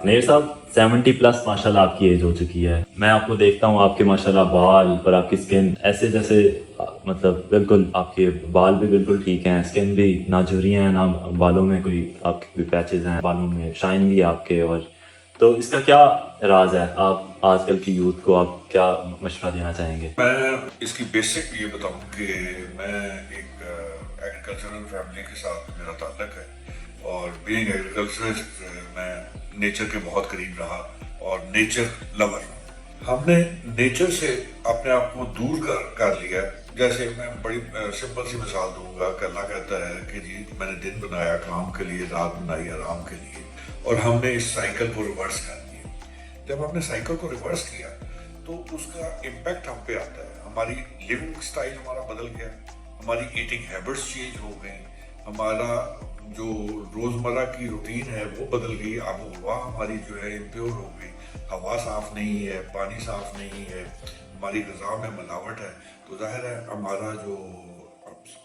मेरे साहब 70 प्लस माशाल्लाह आपकी एज हो चुकी है। मैं आपको देखता हूँ, आपके माशाल्लाह बाल और आपकी स्किन ऐसे जैसे मतलब बिल्कुल आपके बाल भी बिल्कुल ठीक हैं, स्किन भी ना झुर्रियाँ हैं ना बालों में कोई आपके कोई पैचेस हैं, बालों में शाइन भी है आपके। और तो इसका क्या राज है? आप आजकल की यूथ को आप क्या मशवरा देना चाहेंगे? मैं इसकी बेसिक ये बताऊं कि मैं एक एग्रीकल्चरल फैमिली के साथ मेरा ताल्लुक है और बीइंग एग्रीकल्चरिस्ट मैं नेचर के बहुत करीब रहा और नेचर लवर। हमने नेचर से अपने आप को दूर कर लिया। जैसे मैं बड़ी सिंपल सी मिसाल दूंगा कि अल्लाह कहता है कि जी मैंने दिन बनाया काम के लिए, रात बनाई आराम के लिए, और हमने इस साइकिल को रिवर्स कर दिया। जब हमने साइकिल को रिवर्स किया तो उसका इम्पैक्ट हम पे आता है। हमारी लिविंग स्टाइल हमारा बदल गया, हमारी ईटिंग हैबिट्स चेंज हो गई, हमारा जो रोजमर्रा की रूटीन है वो बदल गई, आबो हवा हमारी जो है इम्प्योर हो गई, हवा साफ नहीं है, पानी साफ नहीं है, हमारी ग़िज़ा में मिलावट है। तो जाहिर है हमारा जो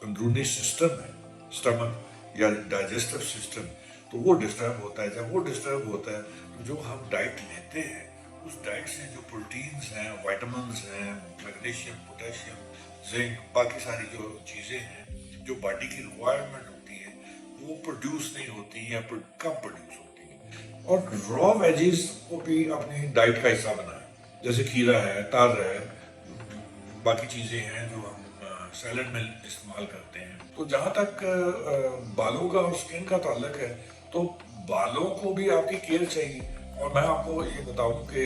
अंदरूनी सिस्टम है, स्टमक या डाइजेस्टिव सिस्टम, तो वो डिस्टर्ब होता है। जब वो डिस्टर्ब होता है तो जो हम डाइट लेते हैं उस डाइट से जो प्रोटीन्स हैं, विटामिन्स हैं, मैग्नीशियम, पोटेशियम, जिंक, बाकी सारी जो चीज़ें हैं जो बॉडी की रिक्वायरमेंट होती है वो प्रोड्यूस नहीं होती या कम प्रोड्यूस होती है। और रॉ वेजीज को भी अपनी डाइट का हिस्सा बनाएं, जैसे खीरा है, तर है, बाकी चीज़ें हैं जो हम सैलड में इस्तेमाल करते हैं। तो जहाँ तक बालों का और स्किन का ताल्लुक है तो बालों को भी आपकी केयर चाहिए। और मैं आपको ये बताऊं कि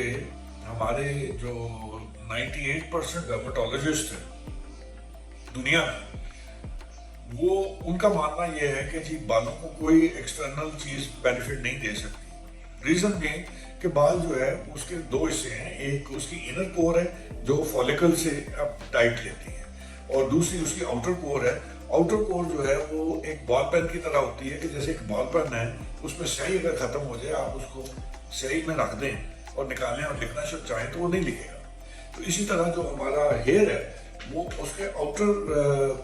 हमारे जो 98% डर्मेटोलॉजिस्ट हैं दुनिया में, वो उनका मानना ये है कि जी बालों को कोई एक्सटर्नल चीज बेनिफिट नहीं दे सकती। रीजन ये कि बाल जो है उसके दो हिस्से हैं, एक उसकी इनर कोर है जो फॉलिकल से टाइट लेती है, और दूसरी उसकी आउटर कोर है। आउटर कोर जो है वो एक बॉल पेन की तरह होती है कि जैसे एक बॉल पेन है, उसमें स्याही अगर खत्म हो जाए आप उसको स्याही में रख दें और निकालें और लिखना शुरू चाहें तो वो नहीं लिखेगा। तो इसी तरह जो हमारा हेयर है वो उसके आउटर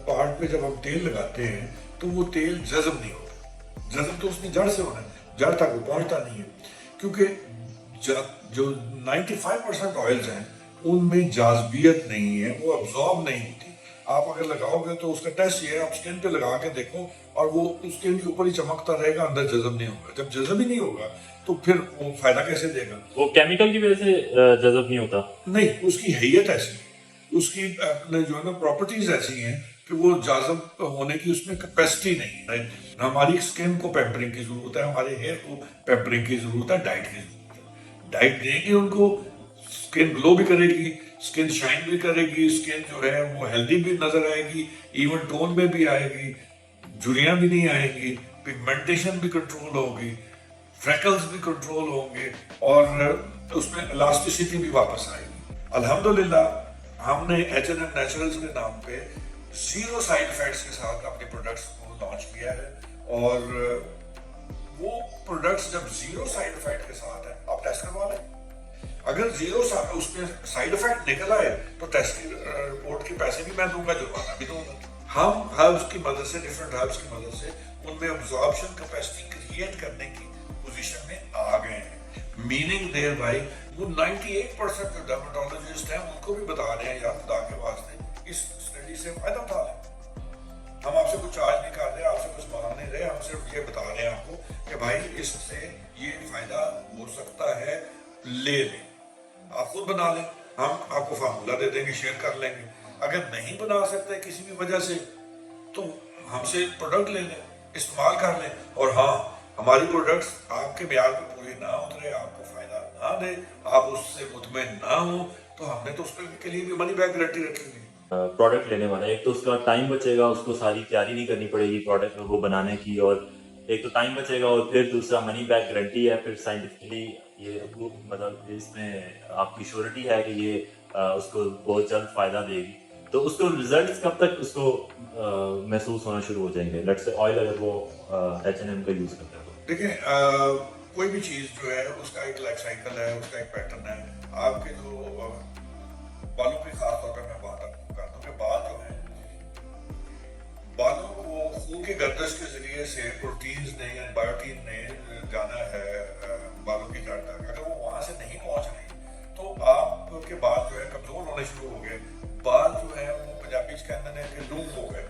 पार्ट पे जब हम तेल लगाते हैं तो वो तेल जज़ब नहीं होता। जज़ब तो उसकी जड़ से होना है, जड़ तक वो पहुंचता नहीं है, क्योंकि जो 95% ऑयल्स हैं उनमें जाज़बियत नहीं है, वो अब्जॉर्ब नहीं होती। आप अगर लगाओगे तो उसका टेस्ट ये है, आप स्किन पे लगा के देखो और वो स्किन के ऊपर ही चमकता रहेगा, अंदर जज़ब नहीं होगा। जब जज़ब ही नहीं होगा तो फिर वो फायदा कैसे देगा? वो केमिकल की वजह से जज़ब नहीं होता? नहीं, उसकी हैयत ऐसी है, उसकी अपने जो है ना प्रॉपर्टीज ऐसी हैं कि वो जाज़ब होने की उसमें कैपेसिटी नहीं है। हमारी स्किन को पैम्परिंग की जरूरत है, हमारे हेयर को पैम्परिंग की जरूरत है, डाइट की जरूरत है। डाइट देंगे उनको, स्किन ग्लो भी करेगी, स्किन शाइन भी करेगी, स्किन जो है वो हेल्दी भी नजर आएगी, इवन टोन में भी आएगी, झुर्रियां भी नहीं आएंगी, पिगमेंटेशन भी कंट्रोल होगी, फ्रेकल्स भी कंट्रोल होंगे और उसमें इलास्टिसिटी भी वापस आएगी। अल्हम्दुलिल्लाह हमने H&M नेचुरल्स के नाम पे 0 साइड इफेक्ट्स के साथ अपने प्रोडक्ट्स को लॉन्च किया है, और वो प्रोडक्ट्स जब 0 साइड इफेक्ट के साथ है आप टेस्ट करवा लें। अगर 0 उसमें साइड इफेक्ट निकल आए तो टेस्ट की रिपोर्ट के पैसे भी मैं दूंगा, जुर्माना भी दूंगा। हम हर्ब्स की मदद से, डिफरेंट हर्ब्स की मदद से उनमें अब्जॉर्प्शन कैपेसिटी क्रिएट करने की पोजीशन में आ गए हैं। मीनिंग देयर भाई वो 98% जो डर्मेटोलॉजिस्ट हैं उनको भी बता रहे हैं यार खुदा के वास्ते इस स्टडी से फायदा उठा लें। हम आपसे कुछ चार्ज नहीं कर रहे, आपसे कुछ मांग नहीं रहे, हम सिर्फ ये बता रहे हैं आपको कि भाई इससे ये फायदा हो सकता है, ले लें। आप खुद बना लें, हम आपको फार्मूला दे देंगे, शेयर कर लेंगे। अगर नहीं बना सकते किसी भी वजह से तो हमसे प्रोडक्ट ले लें, इस्तेमाल कर लें। और हाँ, हमारी प्रोडक्ट्स आपके म्यार पे पूरी ना उतरे, आपको फायदा ना दे, आप उससे मुतमईन ना हो, तो हमने तो उसके लिए भी मनी बैक गारंटी रखी हुई है। प्रोडक्ट लेने वाला है, एक तो उसका टाइम बचेगा, उसको सारी तैयारी नहीं करनी पड़ेगी प्रोडक्ट वो बनाने की, और एक तो टाइम बचेगा, और फिर दूसरा मनी बैक गारंटी है। फिर साइंटिफिकली ये मतलब इसमें आपकी श्योरिटी है कि ये उसको बहुत जल्द फायदा देगी। तो उसको रिजल्ट्स कब तक उसको महसूस होना शुरू हो जाएंगे? लेट्स से ऑयल अगर वो H&M का यूज करता है तो देखिए कोई भी चीज जो है उसका एक लाइफ साइकिल है, उसका एक पैटर्न है। आपके जो बालों की खास तौर पर मैं बात करता हूँ कि बाल जो है, बालों को खून की गर्दिश के जरिए से प्रोटीन्स ने या बायोटीन ने जाना है बालों की जड़ तक, अगर वो वहां से नहीं पहुंच रही तो आपके बाल जो है कमजोर होने शुरू हो गए, बाल जो है वो पंजाबी कहते हैं कि लूज हो गए,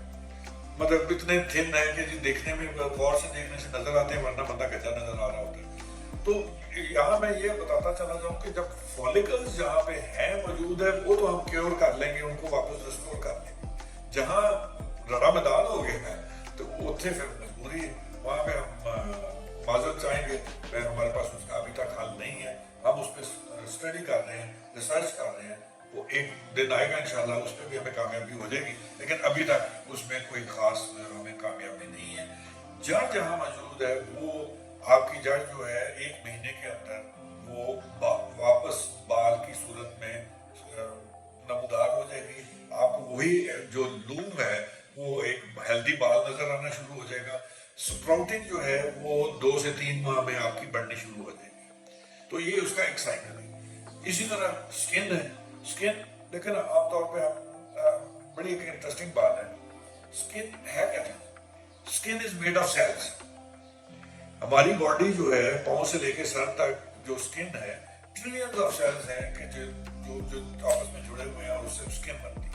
मतलब इतने थिन है कि जी देखने में गौर से देखने से नजर आते हैं, वरना बंदा गजा नजर आ रहा होता है। तो यहाँ मैं ये बताता चला जाऊँ कि जब फॉलिकल्स जहाँ पे हैं मौजूद है वो तो हम क्योर कर लेंगे, उनको वापस रिस्टोर कर लेंगे। जहाँ रड़ा मैदान हो गया है तो उत्थे फिर मजबूरी है, वहाँ पे हम माजरत चाहेंगे, हमारे पास उसका अभी तक हल नहीं है, हम उस पर स्टडी कर रहे हैं, रिसर्च कर रहे हैं, वो एक दिन आएगा इंशाल्लाह, उस पर भी हमें कामयाबी हो जाएगी, लेकिन अभी तक उसमें कोई खास हमें कामयाबी नहीं है। जड़ जहाँ मौजूद है वो आपकी जड़ जो है 1 महीने के अंदर वो वापस बाल की सूरत में नमदार हो जाएगी, आपको वही जो लूम है वो एक हेल्दी बाल नजर आना शुरू हो जाएगा। स्प्राउटिंग जो है वो 2 से 3 माह में आपकी बढ़नी शुरू हो जाएगी, तो ये उसका एक साइकिल है। इसी तरह स्किन है, स्किन लेकिन आमतौर पे हम बड़ी एक इंटरेस्टिंग बात है, स्किन है क्या? Skin is made of cells. हमारी बॉडी जो है पाँव से लेके सर तक जो स्किन है, ट्रिलियंस ऑफ सेल्स हैं कि जो जो जो आपस में जुड़े हुए हैं और उससे स्किन बनती है।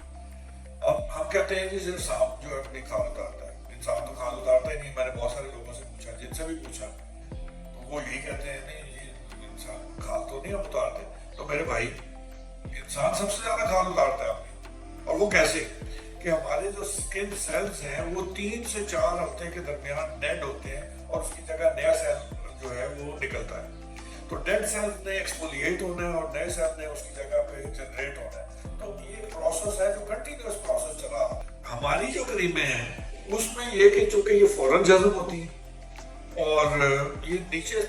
अब हम कहते हैं कि सिर्फ सांप जो है अपनी खाल उतारता है, इंसान तो खाल उतारता ही नहीं। मैंने बहुत सारे लोगों से पूछा, जिनसे भी पूछा, तो वो यही कहते हैं नहीं ये इंसान खाल तो नहीं हम उतारते। तो मेरे भाई, इंसान सबसे ज्यादा खाल उतारता है अपनी, और वो कैसे कि हमारे जो स्किन सेल्स हैं वो 3 से 4 हफ्ते के दरमियान डेड होते हैं और उसकी जगह नया सेल जो है वो निकलता है। तो डेड सेल्स ने एक्सफोलिएट होना है और नए सेल ने उसकी जगह पे जनरेट होना है। तो ये प्रोसेस है जो कंटिन्यूअस प्रोसेस चला। हमारी जो क्रीमें हैं उसमें ये कि चूंकि ये फौरन जज्ब होती है और ये नीचे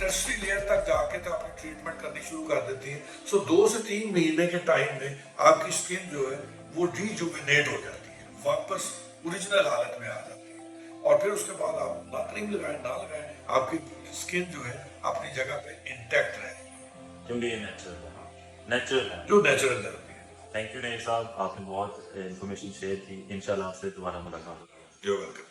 टर्शरी लेयर तक जाके तो अपनी ट्रीटमेंट करनी शुरू कर देती है। सो 2 से 3 महीने के टाइम में आपकी स्किन जो है वो रिजुविनेट हो जाती है, वापस ओरिजिनल हालत में आ जाती है, और फिर उसके बाद आप ना क्रीम लगाएं ना लगाएं, आपकी स्किन जो है अपनी जगह पे इंटैक्ट रहेगी, क्योंकि ये नेचुरल है जो नेचुरल थेरेपी है। थैंक यू नईर साहब, आपने बहुत इन्फॉर्मेशन शेयर की। इंशाल्लाह आपसे दोबारा मुलाकात होगी। जो वेलकम।